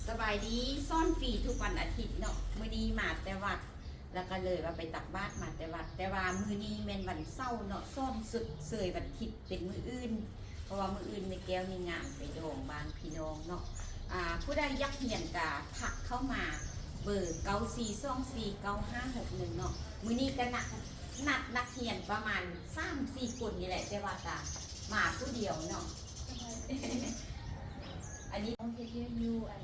สบายดีซ่อนฟรีทุกวันอาทิตย์เนาะมื้อนี้มาแต่วัดแล้วก็เลยว่าไปตักบาตรมาแต่วัดแต่ว่ามื้อนี้แม่นวันเสาร์เนาะซ่อนสึกเสยวันอาทิตย์เป็นมื้ออื่นเพราะว่ามื้ออื่นในแก้วมีงานไปโรงบ้านพี่น้องเนาะผู้ใดยักเหียนกะถักเข้ามาเบอร์94249561เนาะมื้อนี้ก็นักเหียนประมาณ 3-4 คนนี่แหละแต่ว่าตามาผู้เดียวเนาะ อันนี้ต้องเฮ็ดเยอะอยู่อัน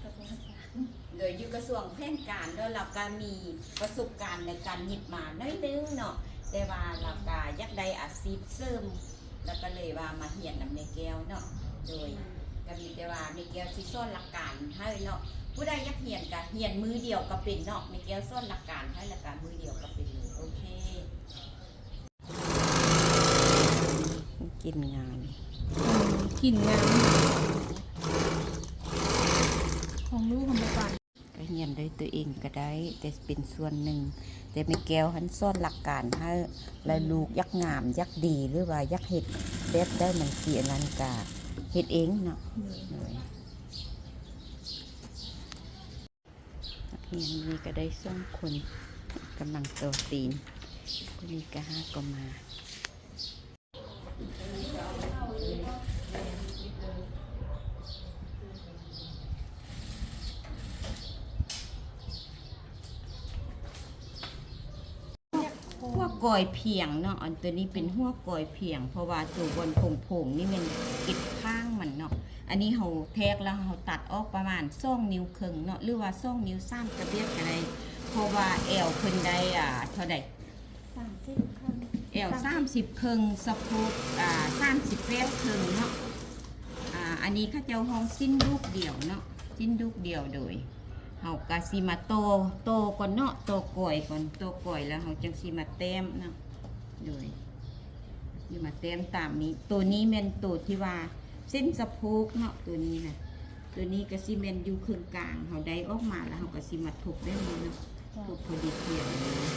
กระทรวงการ โดยอยู่กระทรวงแพทย์การแล้วเราก็มีประสบการณ์ในการหยิบมาน้อยนึงเนาะแต่ว่าเราก็ยักได้อาชีพเสริมแล้วก็เลยว่ามาเหียนนำเมแก้วเนาะโดยก็มีแต่ว่าเมแก้วที่ซ่อนหลักการให้เนาะผู้ใดยักเหียนก็เหียนมือเดียวก็เป็นเนาะเมแก้วซ่อนหลักการให้หลักการมือเดียวก็เป็นเลยโอเคกินงาน กินงานของลูกของบ้าน ก็เหียนด้วยตัวเองก็ได้แต่เป็นส่วนหนึ่งแต่ไม่แก้วหันซ่อนหลักการให้และลูกยักงามยักดีหรือว่ายักเห็ดแบบได้มันเสียนันกาเห็ดเองเนาะนักเรียนนี้ก็ได้ส่งคนกำลังตัวตีนคนนี้ก็ห้าก็มาหัวกอยเพียงเนาะอันตัวนี้เป็นหัวกอยเพียงเพราะว่าตัวบนผงนี่มันกิดข้างมันเนาะอันนี้เขาแทกแล้วเขาตัดออกประมาณ2 นิ้วครึ่งเนาะหรือว่า2 นิ้ว3กระเบียดอะไรเพราะว่าแอวขึ้นได้เท่าใด30 ครั้งแอว30ครึ่งสะโพก38ครึ่งเนาะอันนี้เขาเจ้าห้องสิ้นลูกเดี่ยวเนาะสิ้นลูกเดี่ยวโดยเฮากะสิมาโตก่อนเนาะโตก่อยก่อนโตก่อยแล้วเฮาจังสิมาแต้มเนาะโดยสิมาแต้มตามนี้ตัวนี้แม่นตัวที่ว่าเส้นสะโพกเนาะตัวนี้นะตัวนี้ก็สิแม่นอยู่ครึ่งกลางเฮาได้ออกมาแล้วเฮาก็สิมาทุบได้เลยเนาะทุบพอดีเพียงเลย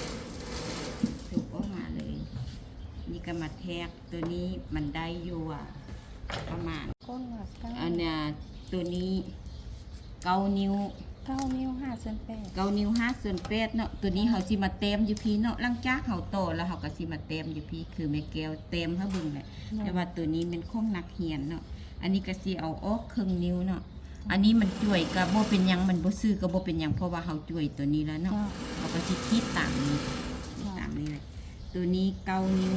ทุบออกมาเลยนี่ก็มาแทกตัวนี้มันได้อยู่ประมาณ ก้นว่า9 อันน่ะตัวนี้9 นิ้วนิ้ว5/8 9 นิ้ว5/8เนาะตัวนี้เขาสิมาเต็มอยู่พี่เนาะหลังจากเขาโตแล้วเขาก็สิมาเต็มอยู่พี่คือแม่แก้วเต็มเขาบึงแหละแต่ว่าตัวนี้เป็นของนักเรียนเนาะอันนี้ก็สิเอาออกครึ่งนิ้วเนาะอันนี้มันจ่วยก็บ่เป็นหยังมันบ่ซื้อก็บ่เป็นหยังเพราะว่าเขาจ่วยตัวนี้แล้วเนาะเขาก็สิคิดตามนี้เลยตัวนี้9 นิ้ว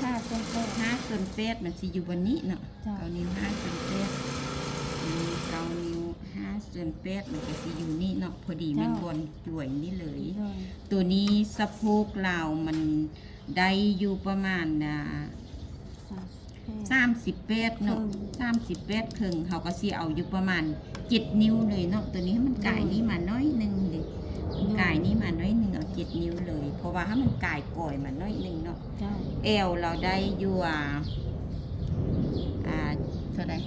5/8มันสิอยู่บนนี้เนาะ9 นิ้ว5/89 นิ้ว5/8มันก็สิอยู่นี่เนาะพอดีมันบนจ่วยนี่เลยตัวนี้สะโพกเรามันได้อยู่ประมาณ38เนาะ38ครึ่งเขาก็สิเอาอยู่ประมาณ7 นิ้วเลยเนาะตัวนี้ให้มันกายนี้มาน้อยนึงดิกายนี้มาน้อยนึงเอา7 นิ้วเลยเพราะว่าถ้ามันกายก่อยมาน้อยนึงเนาะเอวเราได้อยู่เท่าไหร่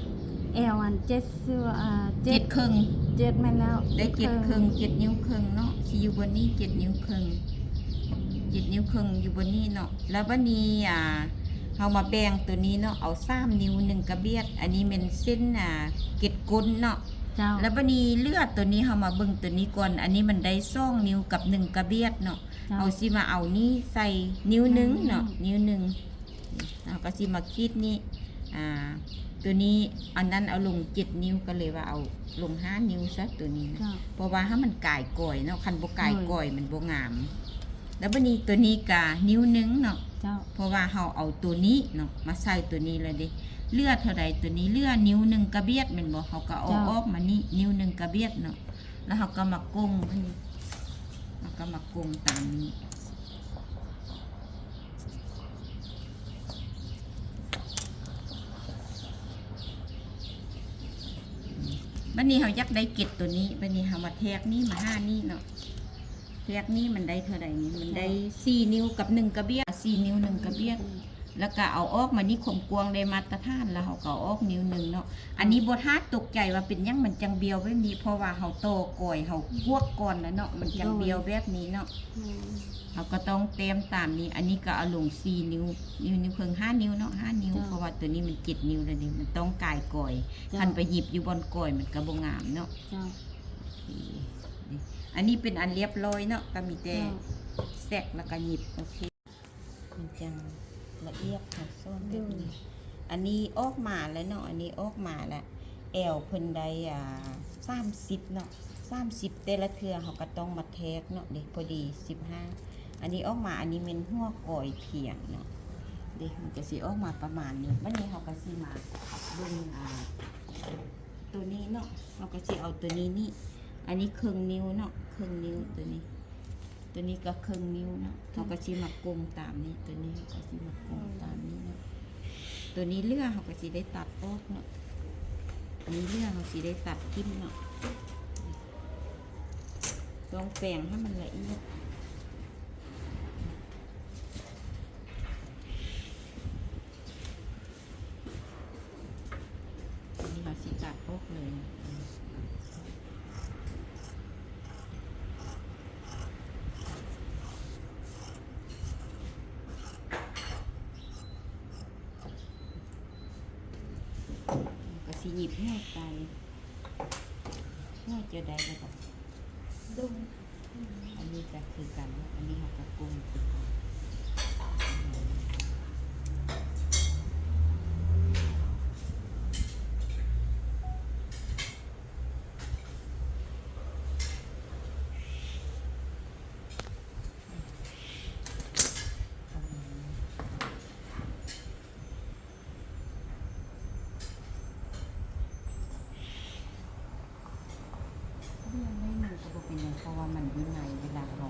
แอลอัน7ซื้อ7ครึ่ง7แม่นแล้วได้7ครึ่ง7 นิ้วครึ่งเนาะสิอยู่บนนี้7 นิ้วครึ่ง7 นิ้วครึ่งอยู่บนนี้เนาะแล้วบัดนี้เฮามาแบ่งตัวนี้เนาะเอา3 นิ้ว1กระเบียดอันนี้เป็นเส้นเกล็ดก้นเนาะแล้วบัดนี้เลือดตัวนี้เฮามาเบิ่งตัวนี้ก่อนอันนี้มันได้2 นิ้วกับ1กระเบียดเนาะเอาสิมาเอานี่ใส่นิ้วนึงเนาะนิ้วนึงเราก็สิมาคิดนี่ตัวนี้อันนั้นเอาลง7 นิ้วก็เลยว่าเอาลง5 นิ้วซะตัวนี้นะเพราะว่าถ้ามันกายก่อยเนาะคันบ่กายก่อยมันบ่งามแล้วบัดนี้ตัวนี้กะนิ้วนึงเนาะเพราะว่าเราเอาตัวนี้เนาะมาใส่ตัวนี้เลยดิเลือดเท่าใดตัวนี้เลือดนิ้ว1กระเบียดแม่นบ่เขาก็เอาออกมานี่นิ้ว1กระเบียดเนาะแล้วเขาก็มากงอันนี้แล้วก็มากงตามนี้บัดนี้เขายักได้เกล็ดตัวนี้บัดนี้เขามาแทกนี่มา5นี่เนาะแทกนี่มันได้เท่าใดนี่มันได้4 นิ้วกับ1กระเบียด4 นิ้ว1กระเบียด แล้วก็เอาออกมานี่ขมกวงได้มาตรฐานแล้วเขาก็เอาออกนิ้วหนึ่งเนาะอันนี้บ่ท้าตกใจว่าเป็นหยังมันจังเบียวแบบนี้เพราะว่าเขาโตก่อยเขากวกก่อนแล้วเนาะมันจังเบียวแบบนี้เนาะ อืม เราก็ต้องเต็มตามนี้ อันนี้ก็เอาลง4 นิ้วนิ้วเพิ่ง5 นิ้วเนาะ5 นิ้ว จ้ะ เพราะว่าตัวนี้มัน7 นิ้วแล้วนี่มันต้องกายก่อย จ้ะ คันไปหยิบอยู่บนก่อยมันก็บ่งามเนาะ เจ้า นี่อันนี้เป็นอันเรียบร้อยเนาะก็มีแต่ เจ้า แซกแล้วก็หยิบโอเคมันจังละเอียดค่ะซ่อนแบบนี้อันนี้ออกมาแล้วเนาะอันนี้ออกมาแล้วแอวเพิ่นได้30เนาะ30แต่ละเทื่อเขาก็ต้องมาแทกเนาะเด็กพอดี15อันนี้ออกมาอันนี้เป็นหัวก่อยเพียงเนาะเด็กมันจะสิออกมาประมาณนี้วันนี้เขาก็สิมาเบิ่งตัวนี้เนาะเราก็สิเอาตัวนี้นี่อันนี้ครึ่งนิ้วเนาะครึ่งนิ้วตัวนี้ก็ครึ่งนิ้วเนาะเขาก็สิมากลมตามนี้ตัวนี้เขาก็สิมากลมตามนี้เนาะตัวนี้เลือเขาก็สิได้ตัดออกเนาะอันนี้เลือเขาสิได้ตัดทิ่มเนาะต้องแปรงให้มันละเอียดอันนี้เราสิตัดออกเลยก็สิหยิบหัวใจหัวจะได้แล้วก็ดุมอันนี้ก็คือกันอันนี้เราก็กุ้งคือกันเรื่องไม่มันก็บอกเป็นอย่างเพราะว่ามันวินัยเวลาเรา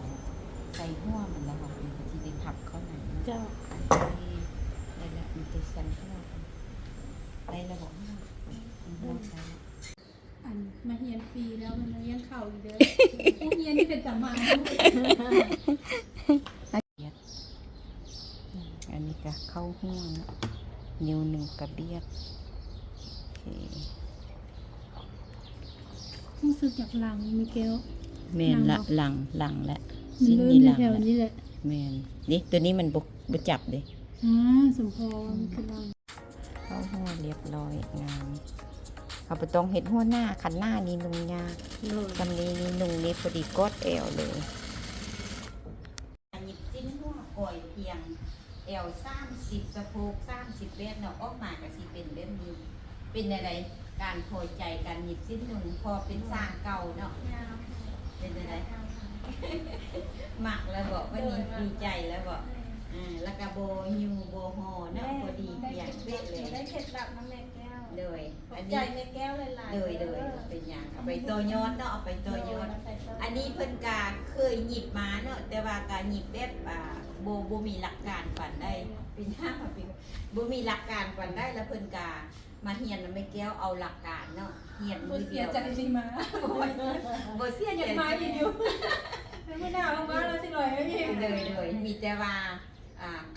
ใส่หัวมันแล้วมันก็จะได้ขับเข้าในเนาะ เจ้า ได้แล้วมีตัวสันเข้ามาได้แล้วบอกว่าเราใช้ อันมาเฮียนฟรีแล้วมันเลี้ยงเข่าอยู่เด้อ ผู้เฮียนที่เป็นสัมมา อันนี้ก็เข้าหัวนะนิ้วหนึ่งกระเบียดโอเค รู้สึกจากหลังมิเกล แมนละหลังและ มัน สิ้น เริ่ม นี้ ใน หลัง แถว ละ นี้แหละ แมนนี่ตัวนี้มันบจับเลย สมพรมันคือหลัง เข้าหัวเรียบร้อยงามเขาไปต้องเห็ดหัวหน้าขันหน้านี่นุ่งยาก โดย จำนี้นี่นุ่งนี่พอดีกอดเอวเลยหยิบจิ้นหัวก่อยเพียงเอว30สะโพก30เมตรเนาะออกมาก็สิเป็นแบบนี้เป็นอะไรการพอใจการหยิบจิ้นหนึ่งพอเป็นสร้างเก่าเนาะเป็นอะไรหมักแล้วบอกว่านี่ดีใจแล้วบอกแล้วก็โบฮิวโบฮอเนาะพอดีเพียงเป๊ะเลย ได้เคล็ดลับน้ำแม่แก้ว เลย ขอ อั บ น ใจ นี้ แม่แก้วหลายๆ เลยเป็นอย่างเอาไปตัวยอดเนาะเอาไปตัวยอดอันนี้เพิ่นกาเคยหยิบมาเนาะแต่ว่าการหยิบแบบโบมีหลักการปันได้เป็นห้าเป็นโบมีหลักการปันได้แล้วเพิ่นกามาเฮียนแล้วไม่แก้วเอาหลักการเนาะเฮียนมือ เสี เดี ย ยว ใจจริงมา โบเสีย อ ใจ ยากมาอยู่ไม่น่าเอามาแล้วสิหน่อยไม่พี่ เลยมีแต่ว่า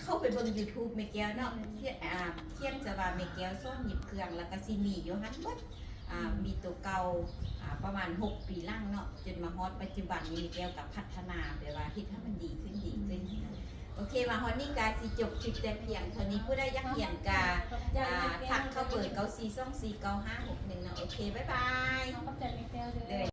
เข้าไปเบิ่ง YouTube แม่แก้วเนาะเทียนจะว่าแม่แก้วซ่อนหยิบเครื่องแล้วก็สิมีอยู่หั่นเบิดมีตัวเก่าประมาณ6 ปีล่างเนาะจนมาฮอดปัจจุบันนี้แม่แก้วกับพัฒนาแบบว่าเฮ็ดให้มันดีขึ้นโอเคมาฮอดนี้กาสิจบคลิปแต่เพียงเท่านี้ผู้ใดอยากเรียนกาทักเข้าเบอร์94249561เนาะโอเคบ๊ายบาย ขอบใจแม่แก้วเด้อ